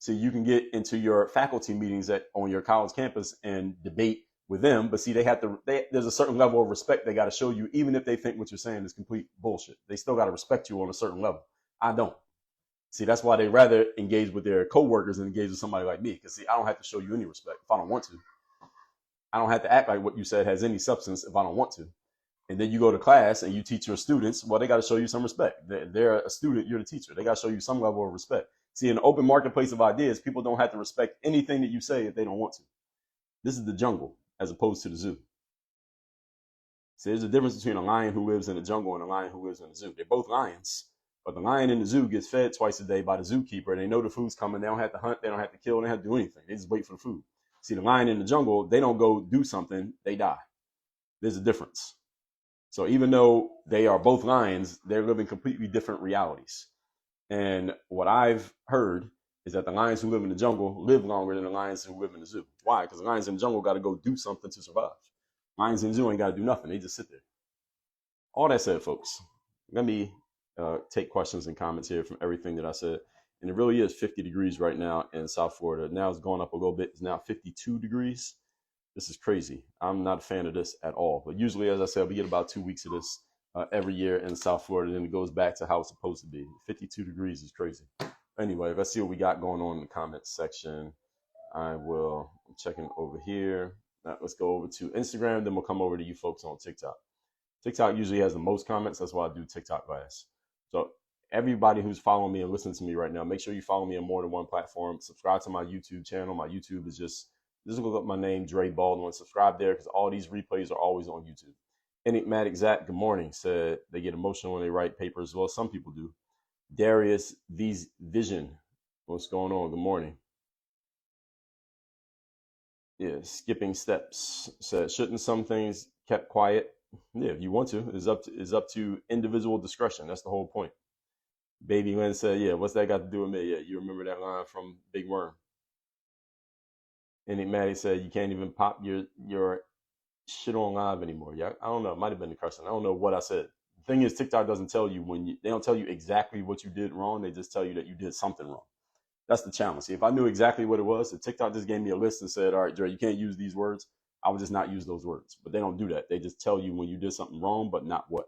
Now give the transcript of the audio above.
So you can get into your faculty meetings on your college campus and debate with them. But see, there's a certain level of respect they got to show you, even if they think what you're saying is complete bullshit. They still got to respect you on a certain level. I don't. See, that's why they rather engage with their coworkers than engage with somebody like me. Because see, I don't have to show you any respect if I don't want to. I don't have to act like what you said has any substance if I don't want to. And then you go to class and you teach your students, well, they got to show you some respect. They're a student, you're the teacher. They got to show you some level of respect. See, in the open marketplace of ideas, people don't have to respect anything that you say if they don't want to. This is the jungle as opposed to the zoo. See, there's a difference between a lion who lives in the jungle and a lion who lives in the zoo. They're both lions, but the lion in the zoo gets fed twice a day by the zookeeper. They know the food's coming. They don't have to hunt. They don't have to kill. They don't have to do anything. They just wait for the food. See, the lion in the jungle, they don't go do something. They die. There's a difference. So even though they are both lions, they're living completely different realities. And what I've heard is that the lions who live in the jungle live longer than the lions who live in the zoo. Why? Because the lions in the jungle got to go do something to survive. Lions in the zoo ain't got to do nothing. They just sit there. All that said, folks, let me take questions and comments here from everything that I said. And it really is 50 degrees right now in South Florida. Now it's going up a little bit. It's now 52 degrees. This is crazy. I'm not a fan of this at all. But usually, as I said, we get about 2 weeks of this every year in South Florida. Then it goes back to how it's supposed to be. 52 degrees is crazy. Anyway, let's see what we got going on in the comments section. I'm checking over here. Now, let's go over to Instagram. Then we'll come over to you folks on TikTok. TikTok usually has the most comments. That's why I do TikTok last. So everybody who's following me and listening to me right now, make sure you follow me on more than one platform. Subscribe to my YouTube channel. My YouTube is just look up my name, Dre Baldwin. Subscribe there because all these replays are always on YouTube. Enigmatic Zach, good morning, said they get emotional when they write papers. Well, some people do. Darius V's Vision, what's going on? Good morning. Yeah, skipping steps said, shouldn't some things kept quiet? Yeah, if you want to, is up to individual discretion. That's the whole point. Baby Lynn said, yeah, what's that got to do with me? Yeah, you remember that line from Big Worm. And Maddie said, you can't even pop your shit on live anymore. Yeah, I don't know. It might have been the cursing. I don't know what I said. The thing is, TikTok doesn't tell you they don't tell you exactly what you did wrong. They just tell you that you did something wrong. That's the challenge. See, if I knew exactly what it was, if TikTok just gave me a list and said, all right, Dre, you can't use these words, I would just not use those words. But they don't do that. They just tell you when you did something wrong, but not what.